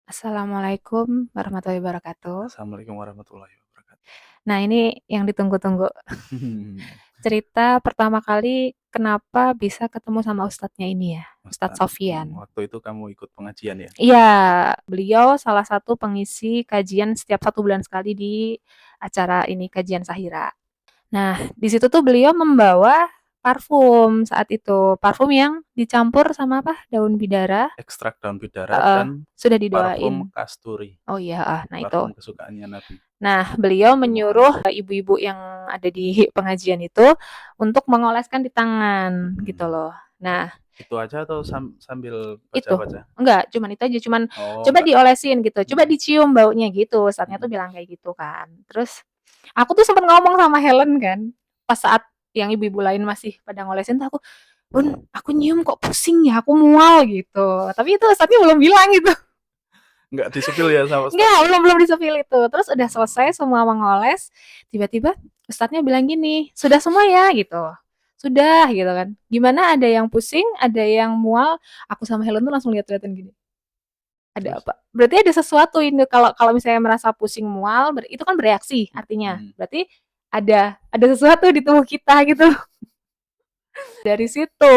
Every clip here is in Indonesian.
Assalamualaikum warahmatullahi wabarakatuh. Assalamualaikum warahmatullahi wabarakatuh. Nah, ini yang ditunggu-tunggu. Cerita pertama kali kenapa bisa ketemu sama ustadznya ini ya, Ustadz Ustaz, Sofyan. waktu itu kamu ikut pengajian ya? Iya, beliau salah satu pengisi kajian setiap 1 bulan sekali di acara ini, kajian Sahira. Nah, di situ tuh beliau membawa parfum saat itu. Parfum yang dicampur sama apa? Daun bidara. Ekstrak daun bidara Heeh, dan sudah parfum didoain. kasturi, Oh iya, nah itu. parfum kesukaannya Nabi Nah, beliau Nabi Muhammad. menyuruh ibu-ibu yang ada di pengajian itu untuk mengoleskan di tangan gitu Mm-mm. loh. Nah, Itu aja atau sambil itu baca-baca? enggak, cuman itu aja, cuman Oh, coba enggak. diolesin gitu, coba Mm-mm. dicium baunya gitu. Saatnya tuh Mm-mm. bilang kayak gitu kan. Terus aku tuh sempat ngomong sama Helen kan, pas saat yang ibu-ibu lain masih pada ngolesin tuh aku, Bun, aku nyium kok pusing ya, aku mual gitu. Tapi itu saatnya belum bilang gitu. Enggak disepil ya sama Enggak, Ustadznya? belum belum disepil itu. Terus udah selesai Oh. semua mengoles, tiba-tiba ustadznya bilang gini, "Sudah semua ya?" gitu. "Sudah," gitu kan. "Gimana, ada yang pusing, ada yang mual?" Aku sama Helen tuh langsung lihat-lihatan gini. Ada Terus? apa? Berarti ada sesuatu ini kalau kalau misalnya merasa pusing, mual, itu kan bereaksi artinya. Mm-mm. Berarti ada sesuatu di tubuh kita gitu. Dari situ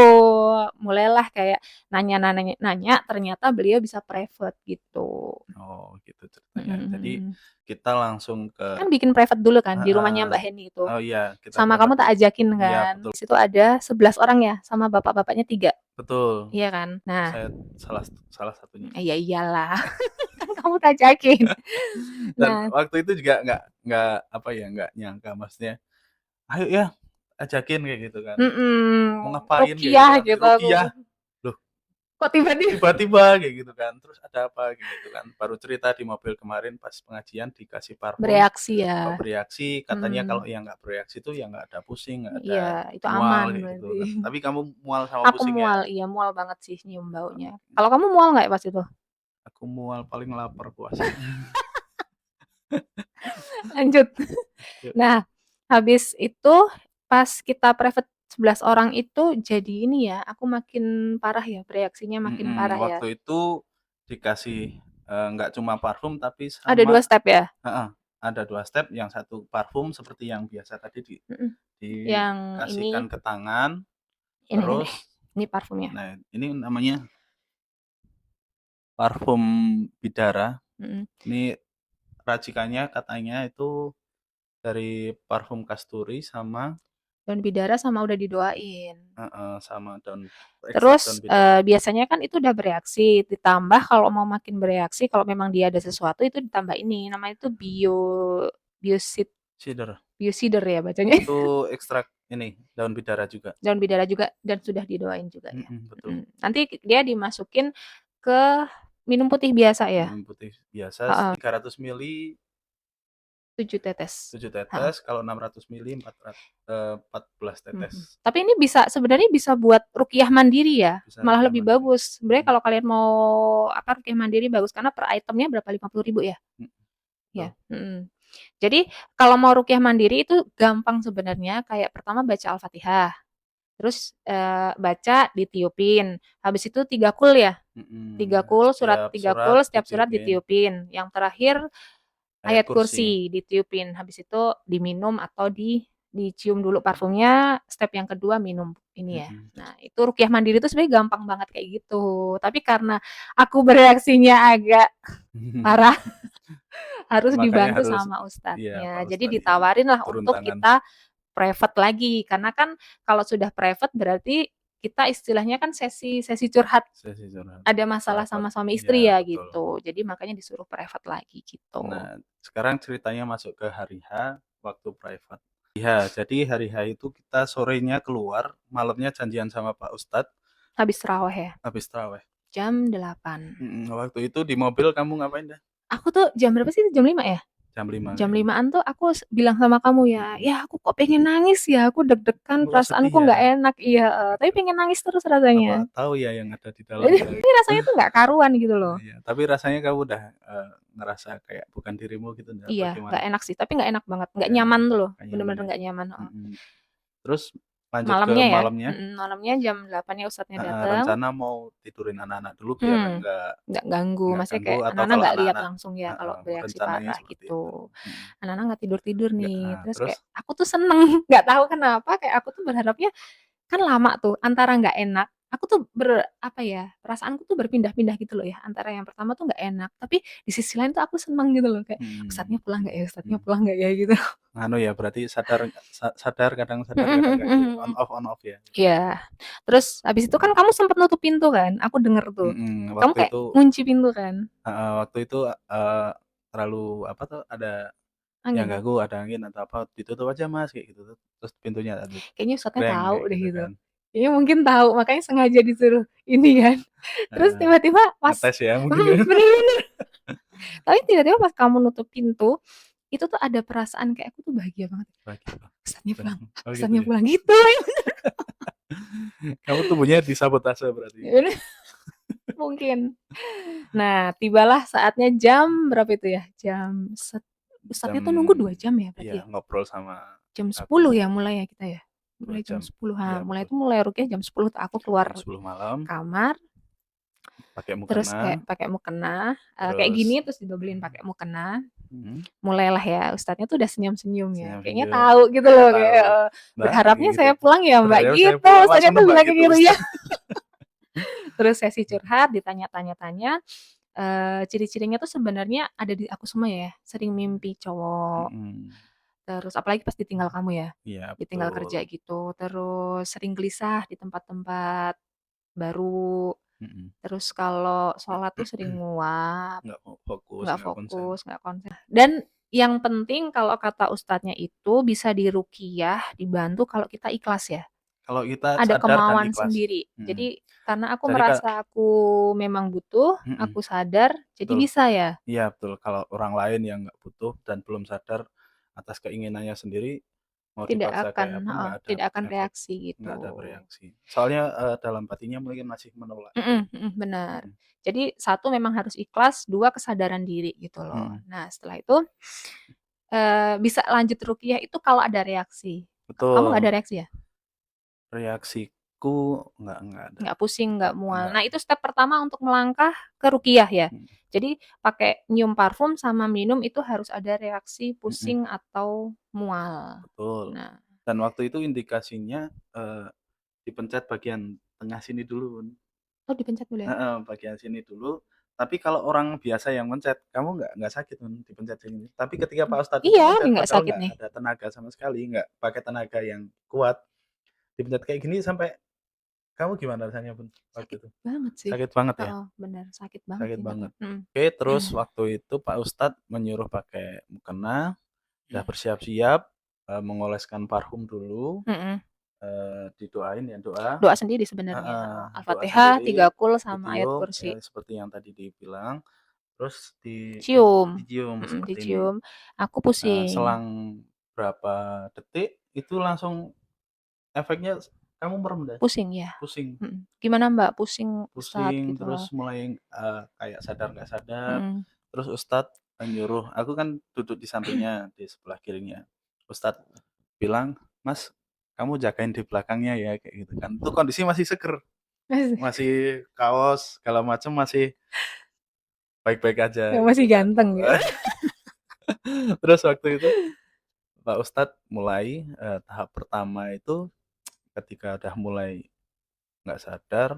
mulailah kayak nanya-nanya nanya, ternyata beliau bisa private gitu. Oh, gitu ceritanya. Jadi Mhm. kita langsung ke Kan bikin private dulu kan di rumahnya Heeh. Mbak Heni itu. Oh iya, kita Sama private kamu tak dulu. ajakin Iya, kan. betul. Di situ ada 11 orang ya, sama bapak-bapaknya 3. Betul. Iya kan? Nah, Saya salah salah satunya. ya iyalah. Kan kamu tak ajakin. Dan Nah, waktu itu juga nggak apa ya, nggak nyangka maksudnya, "Ayo ya, ajakin," kayak gitu kan. "Mau ngapain?" kayak gitu ruqyah kan. gitu aku. "Ruqyah." Loh, Kok tiba-tiba tiba-tiba kayak gitu kan. Terus ada apa kayak gitu kan. Baru cerita di mobil kemarin pas pengajian dikasih parfum, bereaksi kok ya. bereaksi, katanya kalau Hmm, yang nggak bereaksi itu ya nggak ada pusing, nggak ada iya, itu mual aman kayak gitu berarti. kan. Tapi kamu mual sama Aku pusing ya? mual, iya mual banget sih nyium baunya. Kalau kamu mual nggak pas itu? Aku mual paling lapar puasanya. Lanjut. Yuk. Nah, habis itu pas kita private 11 orang itu jadi ini ya, aku makin parah ya, bereaksinya makin parah ya. Waktu itu dikasih, nggak cuma parfum tapi Ada sama 2 step ya? heeh, ada 2 step, yang satu parfum seperti yang biasa tadi Mhm. Yang ini dikasihkan ke tangan, ini terus nih, ini parfumnya. nah ini namanya parfum bidara. Mhm. Ini racikannya katanya itu dari parfum kasturi sama Daun bidara sama udah didoain. heeh, sama ekstrak daun Terus, bidara. biasanya kan itu udah bereaksi, ditambah kalau mau makin bereaksi, kalau memang dia ada sesuatu itu ditambah ini, namanya itu biosid Cider, biosider ya bacanya. itu ekstrak ini, daun bidara juga. Daun bidara juga dan sudah didoain juga ya. Betul. Nanti dia dimasukin ke minum putih biasa ya? Minum putih biasa Heeh, 300 mili 7 tetes. 7 Heeh, tetes, kalau 600 mili 14 tetes. Tapi ini bisa sebenarnya bisa buat ruqyah mandiri ya, Bisa malah ruqyah lebih mandiri. bagus. Sebenarnya Mhm, kalau kalian mau apa ruqyah mandiri bagus karena per itemnya berapa, 50.000 ya? mhm, Ya, betul. Jadi kalau mau ruqyah mandiri itu gampang sebenarnya, kayak pertama baca Al-Fatihah, terus, baca ditiupin, habis itu 3 kul ya? 3 kul, surat Setiap 3 surat kul, setiap surat ditiupin, ditiupin, yang terakhir ayat ayat kursi. kursi ditiupin, habis itu diminum atau dicium dulu parfumnya, step yang kedua minum ini ya. Mhm. Nah, itu ruqyah mandiri itu sebenarnya gampang banget kayak gitu. Tapi karena aku bereaksinya agak parah, harus Makanya dibantu harus sama iya, ustadznya. Pak Jadi Ustadz yang ditawarin lah turun untuk tangan. kita private lagi, karena kan kalau sudah private berarti kita istilahnya kan sesi sesi curhat, Sesi curhat, ada masalah private. sama suami istri Iya, ya betul. gitu. Jadi makanya disuruh private lagi gitu. Nah, sekarang ceritanya masuk ke hari H, waktu private. Iya, jadi hari H itu kita sorenya keluar, malamnya janjian sama Pak Ustadz, Habis raweh ya, habis taraweh. jam 8. Waktu itu di mobil kamu ngapain dah? Aku tuh jam berapa sih? Jam 5 ya? Jam 5 Jam kayaknya. 5-an tuh aku bilang sama kamu ya, Mhm. "Ya aku kok pengen nangis ya, aku deg-degan, Kamu kok sedih perasaanku ya? nggak enak." Iya, tapi pengen nangis terus rasanya. Apa tahu ya yang ada di dalam ya? Tapi rasanya tuh nggak karuan gitu loh. Iya, tapi rasanya kamu udah, ngerasa kayak bukan dirimu gitu nggak, apa Iya, gimana? nggak enak sih, tapi nggak enak banget, nggak Nggak enak, nyaman tuh loh, nggak nyaman bener-bener ya? nggak nyaman, heeh. Mhm. Terus lanjut ke Malamnya ya? malamnya. Malamnya jam 8 ya ustadznya dateng. Rencana mau tidurin anak-anak dulu biar Hmm, nggak ganggu, nggak maksudnya ganggu kayak atau anak-anak kalau nggak lihat anak-anak langsung ya kalau bereaksi rencananya parah seperti gitu. itu. Anak-anak nggak tidur-tidur Nggak, nih, terus terus kayak aku tuh seneng, nggak tahu kenapa kayak aku tuh berharapnya kan lama tuh antara nggak enak, aku tuh apa ya, perasaanku tuh berpindah-pindah gitu loh ya, antara yang pertama tuh nggak enak, tapi di sisi lain tuh aku seneng gitu loh, kayak, "Ustadznya mhm, pulang nggak ya ustadznya mhm. pulang nggak ya?" Gitu. Anu ya berarti sadar Mhm kadang mhm enggak gitu, mhm. on off ya? Iya, terus habis itu kan kamu sempet nutup pintu kan, aku denger tuh. Kamu Waktu kayak itu ngunci pintu kan? waktu itu, terlalu apa tuh, ada yang Angin? ganggu, ada angin atau apa, "Ditutup aja Mas," kayak gitu tuh, terus pintunya tak Kayaknya ustadznya greng tahu kayak deh gitu gitu. kan. Kayaknya mungkin tahu, makanya sengaja disuruh ini kan. Terus Heeh, tiba-tiba pas ngetes ya mungkin ya. bener bener. Tapi tiba-tiba pas kamu nutup pintu, itu tuh ada perasaan kayak aku tuh bahagia banget. Bahagia Bang, Ustadznya oh gitu Ustadznya ya. pulang gitu. Kamu tubuhnya disabotase berarti. Mungkin. Nah, tibalah saatnya jam berapa itu ya? Jam Ustadznya tuh nunggu 2 jam ya iya berarti ya? ngobrol sama Jam aku 10 ya mulai ya kita ya? 2 Mulai jam jam. 10 Iya ha, mulai betul, itu mulai rukyah jam 10 tuh aku keluar jam 10 malam kamar, pakai terus kayak mukena, pakai mukena, kayak gini terus terus didobelin pakai mukena, mhm, mulailah ya ustadznya tuh udah senyum-senyum ya, kayaknya senyum-senyum, tahu gitu kayak loh kayak tahu, "Mbak," kayak berharapnya gitu, saya pulang ya Mbak "berharap saya gitu, pulang ustadznya langsung tuh nembak bilang kayak gitu gitu ya. Ustaz. Terus sesi curhat, ditanya-tanya-tanya, ciri-cirinya tuh sebenarnya ada di aku semua ya, sering mimpi cowok, Mhm, terus apalagi pas ditinggal kamu ya, iya ditinggal kerja betul, gitu, terus sering gelisah di tempat-tempat baru, mhm, terus kalau sholat tuh sering nguap, nggak fokus, nggak nggak konsen. fokus, nggak konsen. Dan yang penting kalau kata ustadznya itu bisa diruqyah, dibantu kalau kita ikhlas ya, Kalau kita ada sadar dan kemauan ikhlas, sendiri. mhm, Jadi karena aku jadi merasa aku memang butuh, mhm, aku sadar, jadi betul. bisa ya. Iya betul, kalau orang lain yang nggak butuh dan belum sadar atas keinginannya sendiri, mau Tidak dipaksa akan kayak apa heeh, nggak ada tidak akan efek, reaksi nggak gitu. ada bereaksi. Soalnya, dalam batinnya mungkin masih menolak gitu. Benar. Mhm, Jadi satu memang harus ikhlas, 2 kesadaran diri gitu loh. mhm, Nah setelah itu, bisa lanjut ruqyah itu kalau ada reaksi. Kamu nggak betul, ada reaksi ya? reaksiku nggak ada, Nggak pusing, nggak mual. nggak, Nah itu step pertama untuk melangkah ke ruqyah ya. mhm Jadi pakai nyium parfum sama minum itu harus ada reaksi mhm, pusing atau mual. betul. Nah, Dan waktu itu indikasinya, dipencet bagian tengah sini dulu, Bun. oh dipencet dulu ya? Heeh, bagian sini dulu, tapi kalau orang biasa yang mencet, kamu nggak sakit, dipencet sini. Tapi ketika Pak Ustadz itu Iya, nih mencet, nggak padahal sakit nggak nih. ada tenaga sama sekali, nggak pakai tenaga yang kuat, dipencet kayak gini sampai kamu gimana rasanya, Bun, waktu Sakit itu? banget sih. Sakit banget ya? Heeh, bener sakit banget Sakit sih, heeh, banget. mhm. Oke, terus waktu itu Pak Ustadz menyuruh pakai mukena, udah bersiap-siap, mengoleskan parfum dulu, Mhm. didoain ya, doa Doa sendiri sebenarnya, heeh, heeh. doa Al-Fatihah, 3 sendiri, qul sama ayat ditiup, kursi. ya seperti yang tadi dibilang. Terus Cium, dicium seperti ini, dicium. Aku pusing. selang berapa detik itu langsung efeknya kamu merem dah, Pusing ya? pusing Gimana Mbak, pusing Ustadz pusing gitu terus loh? mulai, kayak sadar nggak sadar, Mhm. terus ustadz, nyuruh aku kan duduk di sampingnya, di sebelah kirinya. Ustadz bilang, "Mas, kamu jagain di belakangnya ya," kayak gitu kan. Itu kondisi masih seger, masih kaos segala macam masih baik-baik aja Yang gitu masih kan. ganteng ya? Terus waktu itu Pak Ustadz mulai, tahap pertama itu ketika udah mulai nggak sadar,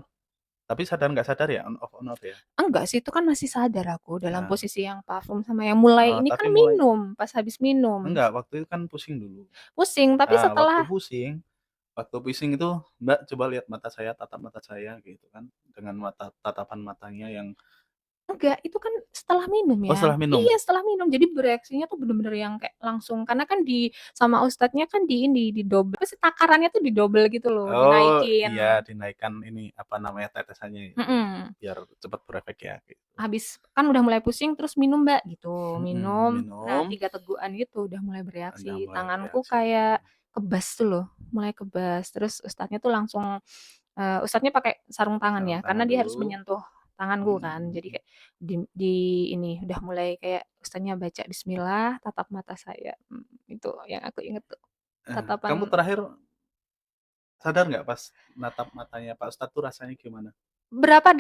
tapi sadar nggak sadar ya, on off ya? Enggak sih, itu kan masih sadar aku dalam Nah, posisi yang parfum sama yang mulai ini tapi kan mulai minum, pas habis minum. enggak, waktu itu kan pusing dulu. Pusing, tapi Nah, setelah waktu pusing itu, "Mbak, coba lihat mata saya, tatap mata saya," gitu kan, dengan tatapan matanya yang enggak, itu kan setelah minum oh ya. setelah minum? Iya, setelah minum. Jadi bereaksinya tuh bener-bener yang kayak langsung karena kan sama ustadznya kan didobel, apa sih, takarannya tuh didobel gitu loh, Oh, dinaikin. iya dinaikkan ini, apa namanya, tetesannya ya, Mhm. biar cepat berefek ya, gitu. Habis kan udah mulai pusing, terus minum Mbak, gitu. Minum, nah Minum, 3 tegukan gitu udah mulai udah bereaksi. mulai Tanganku bereaksi. kayak kebas tuh loh, mulai kebas. Terus ustadznya tuh langsung, ustadznya pakai sarung tangan Sarung ya, karena tangan dia harus dulu, menyentuh tanganku kan. Jadi mhm. kayak di ini, udah mulai kayak ustadznya baca bismillah, tatap mata saya, itu yang aku inget tuh, Kamu tatapan terakhir sadar nggak pas natap matanya Pak Ustadz tuh rasanya gimana? Berapa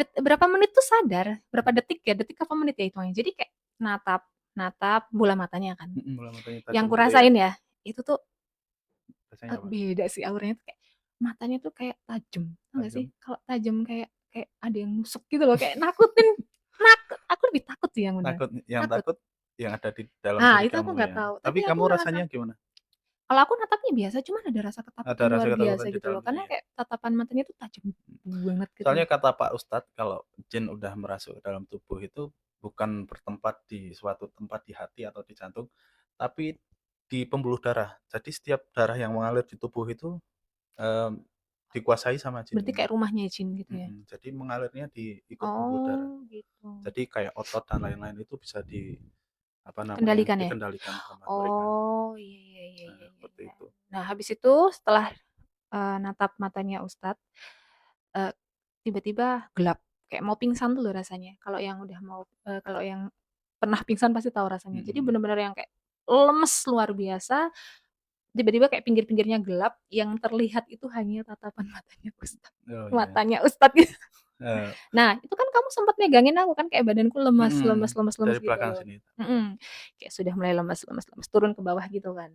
menit tuh sadar, berapa detik ya, detik apa menit ya hitungannya. Jadi kayak natap natap bola matanya kan. Bola matanya Yang tajam gitu ya? kurasain ya, itu tuh Rasanya apa? beda sih auranya tuh kayak matanya tuh kayak tajam, tau nggak sih? Tajam? Kalau tajam kayak kayak ada yang nusuk gitu loh, kayak nakutin. Aku lebih takut sih yang bener, Takut yang takut. takut yang ada di dalam Ah, diri itu aku kamu nggak ya. tahu, Tapi tapi aku kamu ngerasa rasanya gimana? kalau aku natapnya biasa, cuman ada rasa Ada ketakutan rasa luar biasa ketakutan di gitu loh, dalamnya karena ya? kayak tatapan matanya tuh tajam banget gitu Soalnya loh. kata Pak Ustadz kalau jin udah merasuk ke dalam tubuh itu bukan bertempat di suatu tempat di hati atau di jantung, tapi di pembuluh darah. Jadi setiap darah yang mengalir di tubuh itu em, dikuasai sama jin Berarti ini. kayak rumahnya jin gitu ya? Jadi mengalirnya di ikut pembuluh darah. Oh, gitu. Jadi kayak otot dan lain-lain itu bisa di apa namanya Kendalikan ya? dikendalikan sama mereka. Oh, iya iya iya Nah, iya iya. seperti Iya. itu. Nah, habis itu setelah natap matanya Ustadz, eh, tiba-tiba gelap. Kayak mau pingsan tuh loh rasanya. Kalau yang pernah pingsan pasti tahu rasanya. Jadi Mm-mm. bener-bener yang kayak lemes luar biasa. Tiba-tiba kayak pinggir-pinggirnya gelap. Yang terlihat itu hanya tatapan matanya Ustadz. Oh iya. Matanya Ustadz gitu. Eh, Nah, itu kan kamu sempat megangin aku kan kayak badanku lemas, lemas, mm-mm. lemas, lemas Dari gitu belakang loh. sini. Mm-mm. Kayak sudah mulai lemas, lemas, lemas turun ke bawah gitu kan.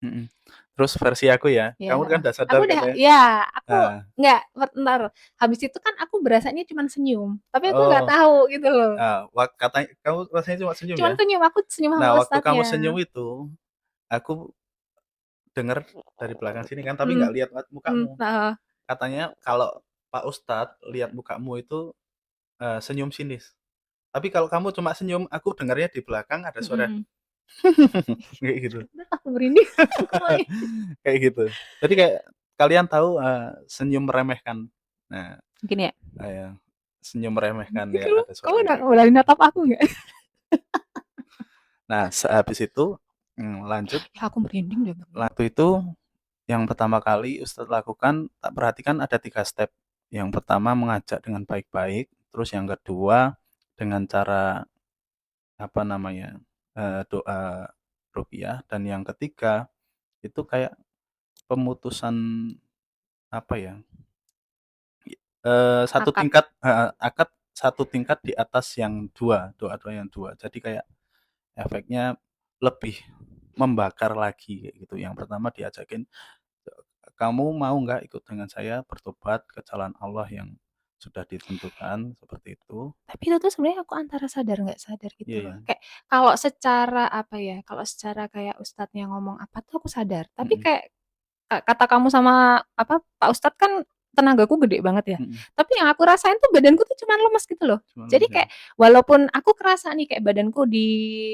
Mm-mm. Terus versi aku ya, Ya, kamu kan udah aku sadar udah, katanya. ya, aku Nah, nggak, bentar. Habis itu kan aku berasanya cuma senyum, tapi aku nggak oh, tahu gitu loh. katanya kamu rasanya cuma senyum Cuman ya. senyum, aku senyum Nah, sama waktu kamu ustadznya. senyum itu, aku dengar dari belakang sini kan, tapi Hmm, nggak lihat mukamu. nah, Katanya kalau Pak Ustadz lihat mukamu itu senyum sinis. Tapi kalau kamu cuma senyum, aku dengarnya di belakang ada suara mm-mm. kayak gitu. Udah, aku merinding, aku nangis. Kayak gitu. Jadi kayak kalian tahu senyum meremehkan. Nah, Gini ya, ya, senyum meremehkan ya kamu, ada kamu suaranya udah kayak mulai gitu. natap aku nggak? Nah, sehabis itu lanjut. Ya aku merinding deh bang. Waktu itu yang pertama kali Ustadz lakukan, tak perhatikan ada 3 step. Yang pertama mengajak dengan baik-baik, terus yang kedua dengan cara apa namanya doa ruqyah, dan yang ketiga itu kayak pemutusan apa ya satu Akad. tingkat akad satu tingkat di atas yang dua doa-doa yang dua. Jadi kayak efeknya lebih membakar lagi kayak gitu. Yang pertama diajakin, kamu mau nggak ikut dengan saya bertobat ke jalan Allah yang sudah ditentukan seperti itu. Tapi itu tuh sebenarnya aku antara sadar nggak sadar gitu Iya loh. ya. Kayak kalau secara apa ya, kalau secara kayak ustadznya ngomong apa tuh aku sadar. Tapi Mm-mm. kayak kata kamu sama apa Pak Ustadz kan tenagaku gede banget ya. Mm-mm. Tapi yang aku rasain tuh badanku tuh cuman lemes gitu loh. Cuma Jadi lemes ya. kayak walaupun aku kerasa nih kayak badanku di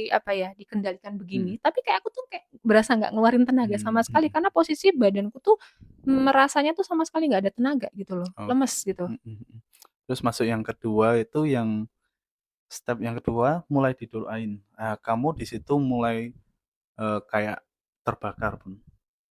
apa ya dikendalikan begini, Mm-mm. tapi kayak aku tuh kayak berasa nggak ngeluarin tenaga sama sekali Mm-mm. karena posisi badanku tuh merasanya tuh sama sekali nggak ada tenaga gitu loh, Oke. lemes gitu. Mm-mm. Terus masuk yang kedua itu yang step yang kedua mulai didoain. Nah, kamu di situ mulai kayak terbakar pun.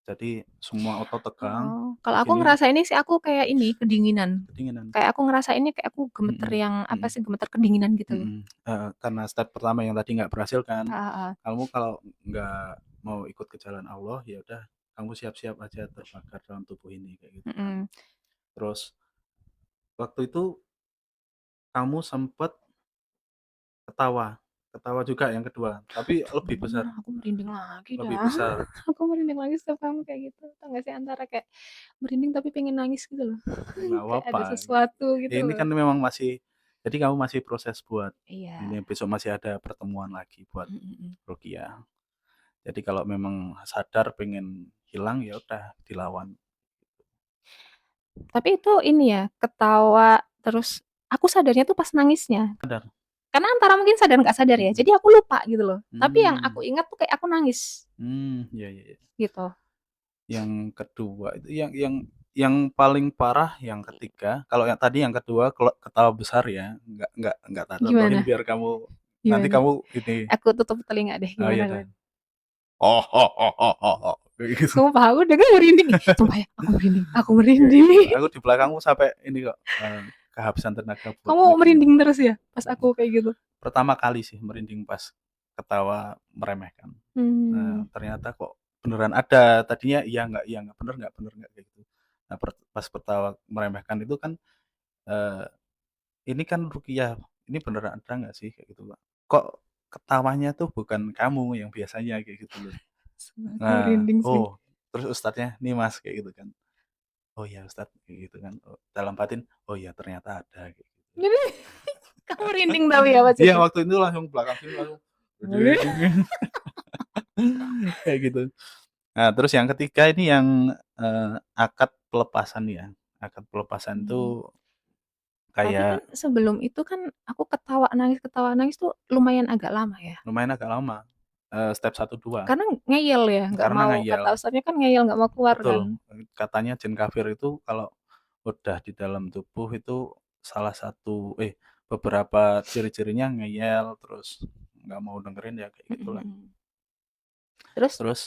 Jadi semua otot tegang, Oh, kalau di aku sini ngerasa ini sih aku kayak ini kedinginan. kedinginan. Kayak aku ngerasa ini kayak aku gemeter Mm-mm. yang apa Mm-mm. sih gemeter kedinginan gitu loh. Mm-mm. Karena step pertama yang tadi nggak berhasil kan, Ah, ah, ah. kamu kalau nggak mau ikut ke jalan Allah ya udah kamu siap-siap aja terbakar dalam tubuh ini kayak gitu kan. Mm-mm. Terus waktu itu kamu sempet ketawa, ketawa juga yang kedua, tapi lebih besar, Aku merinding lagi lebih dah. besar. Aku merinding lagi setiap kamu kayak gitu. Tau gak sih antara kayak merinding tapi pengen nangis gitu loh. Nggak Kayak ada apa-apa. sesuatu Ya, gitu ini loh. kan memang masih, jadi kamu masih proses buat Iya. ini, besok masih ada pertemuan lagi buat Mm-mm. ruqyah. Jadi kalau memang sadar pengen hilang ya udah dilawan. Tapi itu ini ya, ketawa terus aku sadarnya tuh pas nangisnya. Sadar. Karena antara mungkin sadar nggak sadar ya. Mm-mm. Jadi aku lupa gitu loh. Tapi yang Hmm. aku ingat tuh kayak aku nangis Ya, ya, ya. gitu. Yang kedua itu yang paling parah yang ketiga. Kalau yang tadi yang kedua kalau ketawa besar ya, nggak tak contohin Gimana? biar kamu nanti Gimana? kamu ini. Aku tutup telinga deh. Oh Gimana? iya dah. Gimana? Oh, oh, oh, oh, oh, oh. Kayak gitu. Sumpah aku udah gak merinding. Sumpah ya, aku merinding. Aku Kayak gitu. merinding. Aku di belakangmu sampai ini kok kehabisan tenaga buat Kamu megang. merinding terus ya pas aku kayak gitu. Pertama kali sih merinding pas ketawa meremehkan. Hmm. Ternyata kok beneran ada. Tadinya iya nggak bener nggak kayak gitu. Nah, pas pertama meremehkan itu kan, eee, "Ini kan ruqyah, ini beneran ada nggak sih?" Kayak gitu, Kak. "Kok ketawanya tuh bukan kamu yang biasanya?" Kayak gitu loh. Aku Nah, merinding sih. oh, terus ustadznya, "Nih Mas," kayak gitu kan. "Oh ya Ustadz," kayak gitu kan. Dalam batin, "Oh ya ternyata ada," kayak gitu. Jadi kamu merinding tapi ya pas Iya itu? waktu itu langsung belakang sini langsung kayak gitu. Nah terus yang ketiga ini yang, akad pelepasan ya. Akad pelepasan Mmm. tuh Tapi kan kayak sebelum itu kan aku ketawa nangis tuh lumayan agak lama ya? lumayan agak lama, step 1, 2 Karena ngeyel ya, nggak karena mau kata ngeyel. ustadznya kan ngeyel nggak mau keluar kan? Betul, katanya jin kafir itu kalau udah di dalam tubuh itu salah satu beberapa ciri-cirinya ngeyel, terus nggak mau dengerin ya kayak Mhm gitulah. mhm. Terus? Terus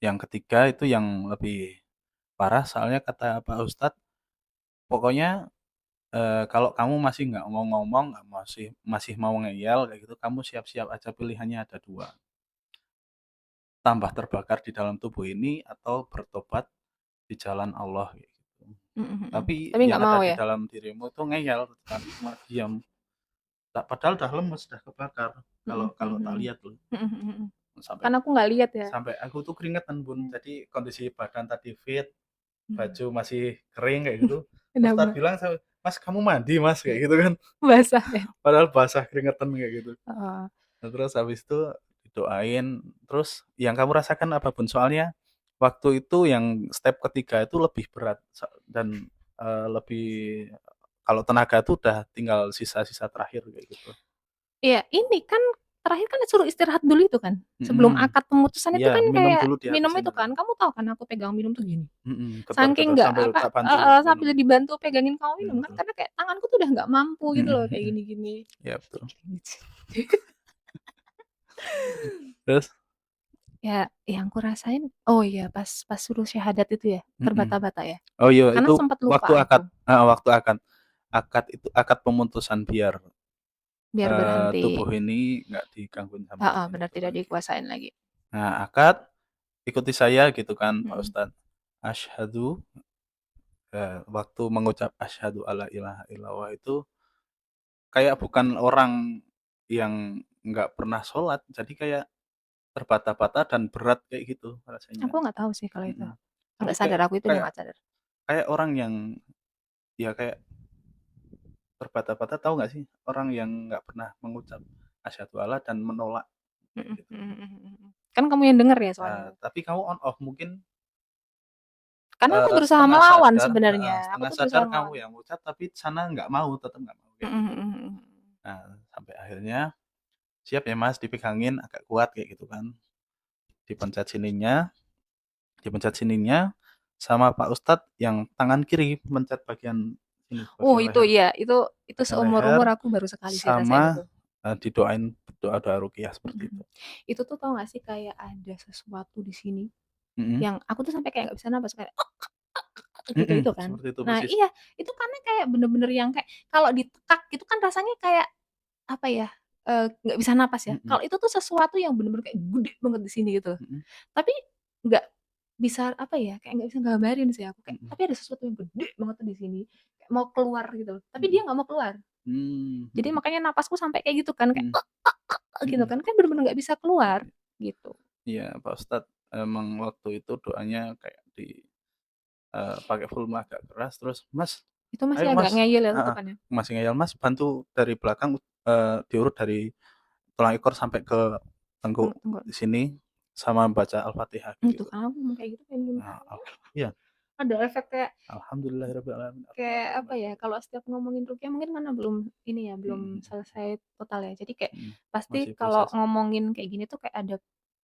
yang ketiga itu yang lebih parah soalnya kata Pak Ustadz, pokoknya, kalau kamu masih nggak mau ngomong, masih masih mau ngeyel kayak gitu, kamu siap-siap aja pilihannya ada 2, tambah terbakar di dalam tubuh ini atau bertobat di jalan Allah kayak gitu. Mhm mhm. Tapi Tapi yang nggak ada mau di ya? dalam dirimu itu ngeyel kan, cuma diam. Padahal udah lemes, udah kebakar kalau Mhm kalau mhm tak mhm. lihat loh. Mhm mhm mhm. Sampai Kan aku nggak lihat ya. sampai aku tuh keringetan, Bun. Mmm. Jadi kondisi badan tadi fit, Mhm. baju masih kering kayak gitu. Ustadz Kenapa? bilang, "Mas, kamu mandi, Mas," kayak gitu kan. Basah ya? Padahal basah keringetan kayak gitu. Heeh. Nah, terus habis itu didoain, terus yang kamu rasakan apa, Bun? Soalnya waktu itu yang step ketiga itu lebih berat dan, lebih kalau tenaga tuh udah tinggal sisa-sisa terakhir kayak gitu. Iya, ini kan terakhir kan disuruh istirahat dulu itu kan? Sebelum Mhm. akad pemutusan itu Iya, kan minum kayak dulu minum dihabisin itu itu. kan, kamu tahu kan aku pegang minum tuh gini, Getar-getar saking nggak sambil apa tak bantu heeh, minum. sambil dibantu pegangin kamu Iya minum kan betul. karena kayak tanganku tuh udah nggak mampu gitu Mhm loh kayak mhm. gini-gini. Iya betul. Kayak gini sih. Terus? Ya, yang aku rasain oh iya pas suruh syahadat itu ya, Mhm. terbata-bata ya? Oh iya Karena itu sempat waktu lupa akad aku, heeh, waktu akad. Akad itu akad pemutusan biar, biar berhenti. tubuh ini nggak digangguin sama Heeh, jin benar itu tidak lagi. dikuasain lagi. Nah akad, ikuti saya gitu kan Pak Mhm. Ustadz. Asyhadu, waktu mengucap asyhadu alla ilaha illallah itu kayak bukan orang yang nggak pernah sholat, jadi kayak terbata-bata dan berat kayak gitu Aku rasanya. nggak tahu sih kalau itu. Mhm. Tapi Nggak sadar, kayak aku itu udah kayak nggak sadar. kayak orang yang ya kayak terbata-bata, tahu nggak sih? Orang yang nggak pernah mengucap asyhadu alla dan menolak kayak Mhm gitu. mhm mhm mhm. Kan kamu yang denger ya soalnya. Tapi kamu on off mungkin, Karena aku berusaha setengah melawan sadar sebenarnya, heeh, aku setengah tuh sadar berusaha kamu melawan. yang ngucap tapi sana nggak mau, tetap nggak mau kayak Mhm gitu. mhm mhm. Nah, sampai akhirnya, "Siap ya Mas," dipegangin agak kuat kayak gitu kan. Dipencet sininya dipencet sininya sama Pak Ustadz yang tangan kiri mencet bagian sini, Oh bagian itu leher. iya, itu Bagian leher seumur-umur aku baru sekali sih rasain sama, itu. didoain doa-doa ruqyah seperti Mhm. itu. Itu tuh tau gak sih kayak ada sesuatu di sini, Mhm yang aku tuh sampai kayak nggak bisa napas kayak gitu-gitu kan. seperti itu Nah persis. iya, itu karena kayak bener-bener yang kayak kalau ditekak gitu kan rasanya kayak apa ya, nggak bisa napas ya. Mhm Kalau itu tuh sesuatu yang bener-bener kayak gede banget di sini gitu. mhm Tapi nggak bisa apa ya, kayak nggak bisa gambarin sih aku kayak, mhm tapi ada sesuatu yang gede banget tuh di sini, kayak mau keluar gitu, tapi mhm. dia nggak mau keluar. Jadi Mhm makanya napasku sampai kayak gitu kan, kayak mhm gitu mhm. kan, kan bener-bener nggak bisa keluar, gitu. Iya, Pak Ustadz emang waktu itu doanya kayak pakai volume agak keras terus, "Mas, Itu masih ayo agak Mas," ngeyel ya heeh, tetepannya. masih ngeyel, "Mas bantu dari belakang, diurut dari tulang ekor sampai ke tengkuk Tunggu, di sini, sama baca Al-Fatihah," kayak itu gitu. kan aku ngomong kayak gitu pengen bunuh Nah, diri. iya, Ada efek kayak alhamdulillahirabbil alamin, kayak ar-rahmanir apa rahim, ya, kalau setiap ngomongin rukyah mungkin karena belum ini ya, belum mhm selesai total ya. Jadi kayak mhm, pasti masih kalau proses, ngomongin kayak gini tuh kayak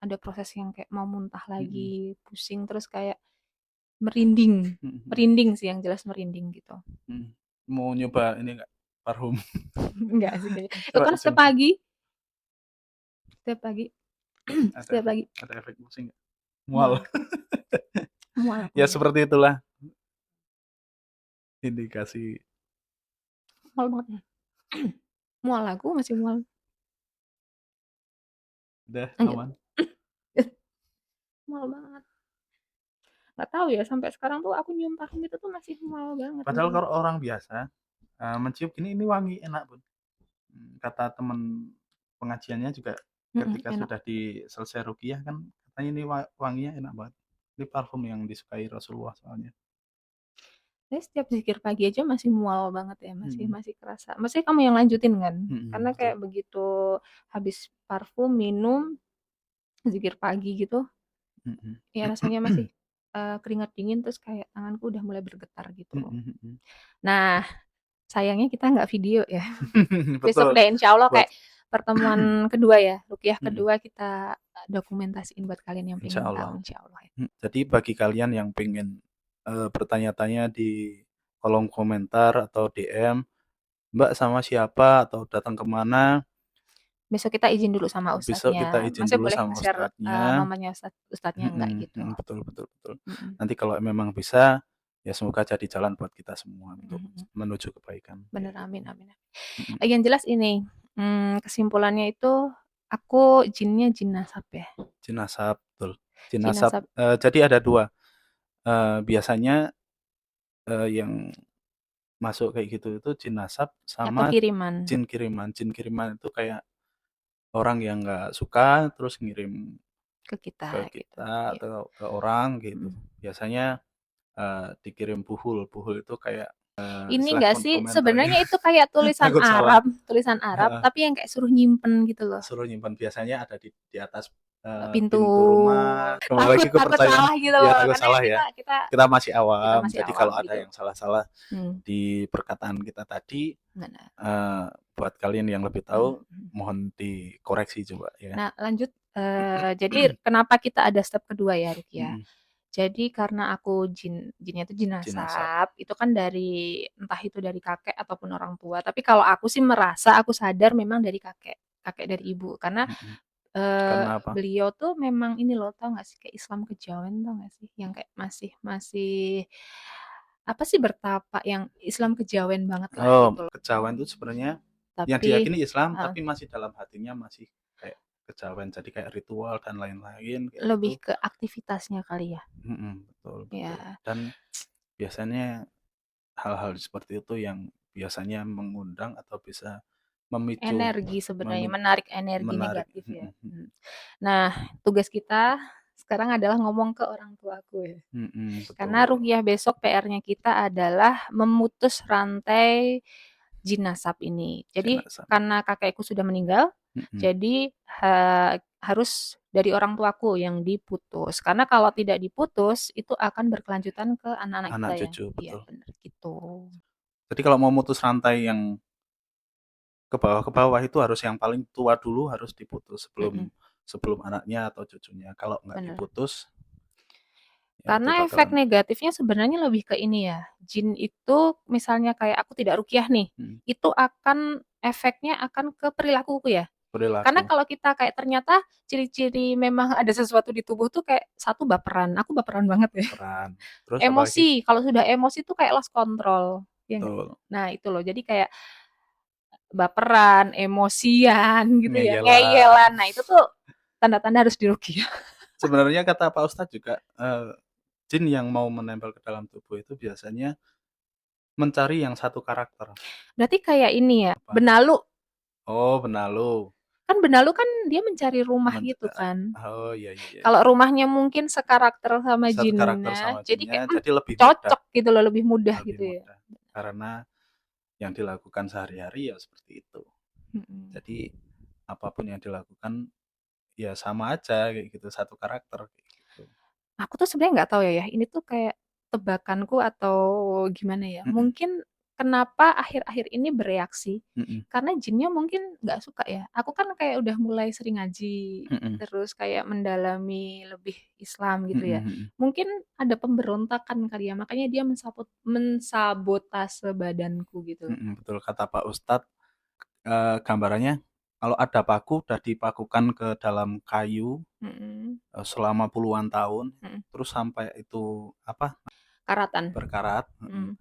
ada proses yang kayak mau muntah mhm lagi, pusing, terus kayak merinding. mhm mhm Merinding sih yang jelas merinding gitu. mhm. Mau nyoba ini enggak, parfum? Enggak sih kayaknya. Itu Coba kan cium cium, setiap pagi, ada setiap efek pagi ada efek pusing nggak? Mual. mual, mual aku Ya mual. seperti itulah indikasi. Mual banget ya. Mual aku masih mual. Udah Lanjut. aman. Mual banget. nggak tahu ya, sampai sekarang tuh aku nyium parfum itu tuh masih mual banget Padahal gitu. kalau orang biasa mencium gini ini wangi enak Bun. Kata temen pengajiannya juga ketika Enak. sudah selesai ruqyah kan katanya ini wanginya enak banget. Ini parfum yang disukai Rasulullah soalnya. Saya setiap zikir pagi aja masih mual banget ya, masih Mhm. masih kerasa. Maksudnya kamu yang lanjutin kan? Karena Betul. kayak begitu habis parfum, minum, zikir pagi gitu, Mhm. ya rasanya masih keringat dingin terus kayak tanganku udah mulai bergetar gitu. Mhm mhm. Nah, sayangnya kita nggak video ya. Besok Betul. deh insya Allah Buat kayak pertemuan kedua ya, ruqyah mhm, kedua kita dokumentasiin buat kalian yang pengen tahu insyaallah. insya Allah ya. Jadi bagi kalian yang pengen, bertanya-tanya di kolom komentar atau DM, "Mbak sama siapa?" atau "Datang ke mana?" Besok kita izin dulu sama Besok kita ustadznya. izin Maksudnya dulu boleh sama nge-share ustadznya. nomornya ustadznya enggak Mhm gitu. mhm, betul betul betul. Mm-mm. Nanti kalau memang bisa, ya semoga jadi jalan buat kita semua untuk Mm-mm. menuju kebaikan, kayak Bener, amin, gitu. amin. Mhm. Yang jelas ini, kesimpulannya itu aku jinnya jin nasab ya. Jin nasab, betul. Jin Jin nasab, nasab jadi ada 2, biasanya, yang masuk kayak gitu itu jin nasab atau sama kiriman jin kiriman. Jin kiriman itu kayak orang yang nggak suka terus ngirim ke kita ke gitu. kita Iya. atau ke orang gitu. Mm. Biasanya, dikirim buhul. Buhul itu kayak, Ini istilah enggak sih komentarnya sebenarnya itu kayak takut salah. tulisan Arab Heeh, tapi yang kayak suruh nyimpen gitu loh. suruh nyimpan. Biasanya ada di atas, Pintu. pintu rumah. Kembali Takut lagi ke takut pertanyaan salah gitu ya loh takut karena salah kita ya. kita Kita masih kita awam, masih jadi awam kalau ada gitu. yang salah-salah Hmm. di perkataan kita tadi, Benar. eee, buat kalian yang lebih Hmm. tahu mohon dikoreksi coba ya. Nah, lanjut jadi kenapa kita ada step kedua ya, Rukia? Mhm, Jadi karena aku jinnya itu jin jin nasab. nasab, itu kan dari entah itu dari kakek ataupun orang tua. Tapi kalau aku sih merasa aku sadar memang dari kakek, kakek dari ibu. Karena Mhm. Karena apa? beliau tuh memang ini loh, tau gak sih kayak Islam kejawen tau gak sih? Yang kayak masih masih apa sih bertapa yang Islam kejawen banget lah Oh, gitu loh. kejawen itu sebenarnya yang Tapi diyakini Islam, eh, tapi masih dalam hatinya masih kayak kejawen. Jadi kayak ritual dan lain-lain kayak lebih gitu. ke aktivitasnya kali ya. Betul betul. Ya, Dan biasanya hal-hal seperti itu yang biasanya mengundang atau bisa memicu energi sebenarnya, memi menarik energi menarik negatif ya. Nah, betul. tugas kita sekarang adalah ngomong ke orang tuaku ya. Karena Betul. rukyah besok PR-nya kita adalah memutus rantai jinasab ini. Jadi Jenazah. karena kakekku sudah meninggal, Mhm. jadi harus dari orang tuaku yang diputus. Karena kalau tidak diputus, itu akan berkelanjutan ke anak-anak Anak kita ya. cucu, Iya, betul. benar gitu. Jadi kalau mau mutus rantai yang ke bawah itu harus yang paling tua dulu harus diputus sebelum Mm-mm, sebelum anaknya atau cucunya. Kalau nggak benar. diputus, ya itu Karena efek bakalan negatifnya sebenarnya lebih ke ini ya. Jin itu misalnya kayak aku tidak rukyah nih, mhm, itu akan efeknya akan ke perilakuku ya. Karena perilaku, kalau kita kayak ternyata ciri-ciri memang ada sesuatu di tubuh tuh kayak satu baperan. Aku baperan banget ya. peran. Terus apalagi? Emosi, kalau sudah emosi tuh kayak lost control. Ya enggak? Betul, Nah, itu loh. Jadi kayak baperan, emosian gitu ya, ngeyelan. ngeyelan. Nah, itu tuh tanda-tanda harus dirukyah. Sebenarnya kata Pak Ustadz juga, jin yang mau menempel ke dalam tubuh itu biasanya mencari yang satu karakter. Berarti kayak ini ya, Apa? benalu. Oh, benalu. Kan benalu kan dia mencari rumah Men gitu kan. oh, iya iya iya Kalau iya. rumahnya mungkin sekarakter sama Satu karakter jinnya, sama jadi jinnya, kayak jadi lebih mudah cocok gitu loh, lebih mudah lebih gitu ya. mudah. Karena yang dilakukan sehari-hari ya seperti itu. Mm-mm. Jadi apapun yang dilakukan ya sama aja kayak gitu, satu karakter kayak gitu. Aku tuh sebenarnya nggak tahu ya, ini tuh kayak tebakanku atau gimana ya. Mhm Mungkin kenapa akhir-akhir ini bereaksi, mhm karena jinnya mungkin nggak suka ya. Aku kan kayak udah mulai sering ngaji, mhm terus kayak mendalami lebih Islam gitu mhm ya. mhm Mungkin ada pemberontakan kali ya, makanya dia mensabotase badanku gitu. betul kata Pak Ustadz, gambarannya kalau ada paku udah dipakukan ke dalam kayu, Mm-mm. selama puluhan tahun, Mm-mm. terus sampai itu apa, Karatan. berkarat, Mm.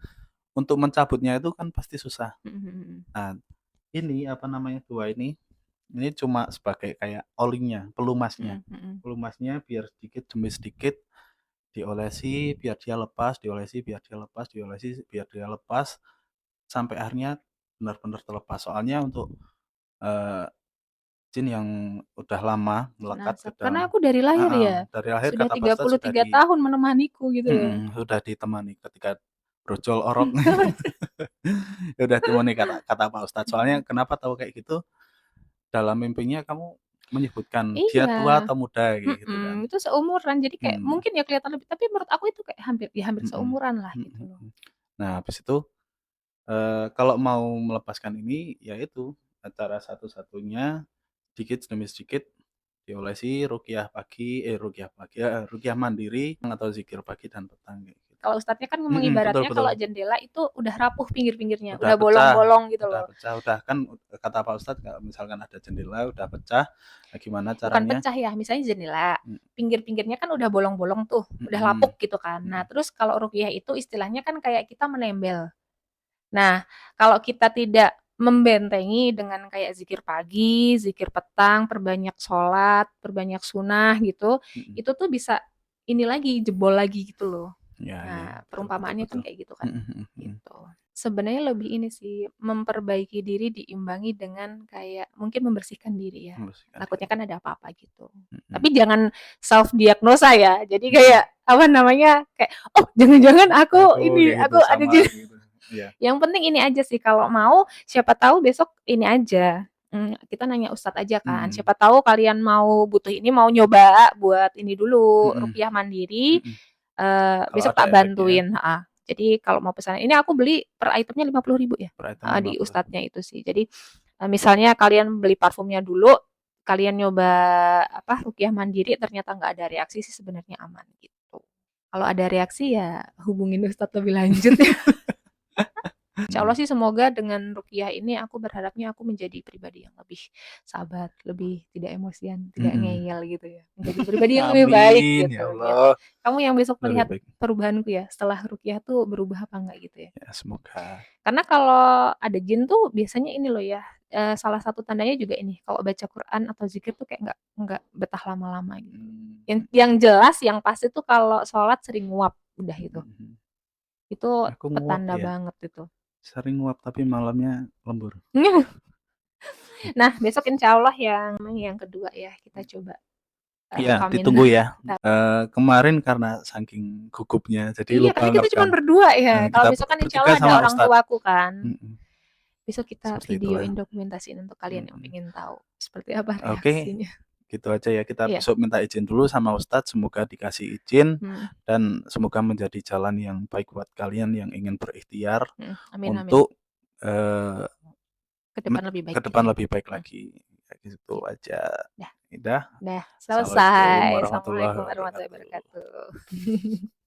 untuk mencabutnya itu kan pasti susah. Mm-mm. Nah, ini apa namanya, 2 ini cuma sebagai kayak olinya, pelumasnya. Mm-mm. Pelumasnya biar sedikit demi sedikit diolesi biar dia lepas, diolesi biar dia lepas, diolesi biar dia lepas, sampai akhirnya benar-benar terlepas. Soalnya untuk, jin yang udah lama melekat ke Nasab. Karena dalam aku dari lahir ya, dari lahir sudah kata Pak tiga Ustadz puluh sudah tiga tahun menemaniku gitu ya. sudah ditemani ketika brojol orok. Udah ditemani kata Pak Ustadz. Soalnya kenapa tahu kayak gitu, dalam mimpinya kamu menyebutkan dia tua Iya, atau muda kayak gitu kan. itu seumuran jadi kayak Hmm. mungkin ya kelihatan lebih, tapi menurut aku itu kayak hampir Mm-mm. seumuran lah gitu loh. Mm-mm. Nah, habis itu kalau mau melepaskan ini, ya itu cara satu-satunya sedikit demi sedikit diolesi ruqyah mandiri atau zikir pagi dan petang kayak gitu. Kalau ustadznya kan Betul mengibaratnya betul. kalau jendela itu udah rapuh pinggir-pinggirnya, Udah udah pecah, bolong-bolong gitu loh. udah kan kata Pak Ustadz kalau misalkan ada jendela udah pecah, nah gimana Bukan caranya? pecah ya, misalnya jendela, Mm, pinggir-pinggirnya kan udah bolong-bolong tuh, udah mm, lapuk gitu kan. Nah, mm, terus kalau ruqyah itu istilahnya kan kayak kita menembel. Nah, kalau kita tidak membentengi dengan kayak zikir pagi, zikir petang, perbanyak sholat, perbanyak sunnah gitu, mm. itu tuh bisa ini lagi, jebol lagi gitu loh. Ya, ya, Nah, betul betul perumpamaannya kan betul. kayak gitu kan. Mm, mm, mm, mm. Gitu. Sebenarnya lebih ini sih, memperbaiki diri diimbangi dengan kayak mungkin membersihkan diri ya. Membersihkan Takutnya diri. kan ada apa-apa gitu. Mm, mm, Tapi jangan self diagnosa ya. Jadi mm, kayak apa namanya? Kayak oh, jangan-jangan aku ini, kayak gitu aku ada sama gitu. Iya. yang penting ini aja sih kalau mau siapa tahu besok ini aja. Kita nanya ustadz aja kan. Mm, Siapa tahu kalian mau butuh ini mau nyoba buat ini mm, dulu mm, ruqyah mandiri. mm, mm. Kalau Besok ada tak efeknya bantuin. Jadi kalau mau pesan ini aku beli per itemnya 50.000 ya. per item Di 50. ustadznya itu sih. Jadi misalnya kalian beli parfumnya dulu, kalian nyoba apa ruqyah mandiri ternyata nggak ada reaksi sih sebenarnya aman gitu. Kalau ada reaksi ya hubungin ustadz lebih lanjut ya. Insya Allah sih semoga dengan ruqyah ini aku berharapnya aku menjadi pribadi yang lebih sabar, lebih tidak emosian, tidak Mm-mm. ngeyel gitu ya. Menjadi pribadi yang lebih baik Amin gitu ya ya. Allah. Kamu yang besok Lebih melihat baik. perubahanku ya setelah ruqyah tuh berubah apa enggak gitu ya. Ya, semoga. Karena kalau ada jin tuh biasanya ini loh ya, salah satu tandanya juga ini, kalau baca Quran atau zikir tuh kayak nggak betah lama-lama gitu. Yang jelas yang pasti tuh kalau sholat sering nguap, udah itu. Itu Aku nguap petanda ya. banget itu. Sering nguap tapi malamnya lembur. Nah, besok insya Allah yang kedua ya, kita coba Iya, rekamin. ditunggu ya. Kemarin karena saking gugupnya, jadi Iya, lupa karena kita cuma ngerekam. berdua ya. Kalau Kita besok kan insya bertiga Allah ada sama orang Ustadz. tuaku kan. Besok kita Seperti itulah. videoin dokumentasiin untuk kalian yang ingin tahu seperti apa Oke, reaksinya. gitu aja ya. Kita Iya. besok minta izin dulu sama Ustadz. Semoga dikasih izin dan semoga menjadi jalan yang baik buat kalian yang ingin berikhtiar Amin, untuk ke depan lebih baik. ke depan lebih baik lagi. Kayak gitu aja. Dah. Udah. Dah, Assalamualaikum selesai. warahmatullahi Assalamualaikum warahmatullahi wabarakatuh. wabarakatuh.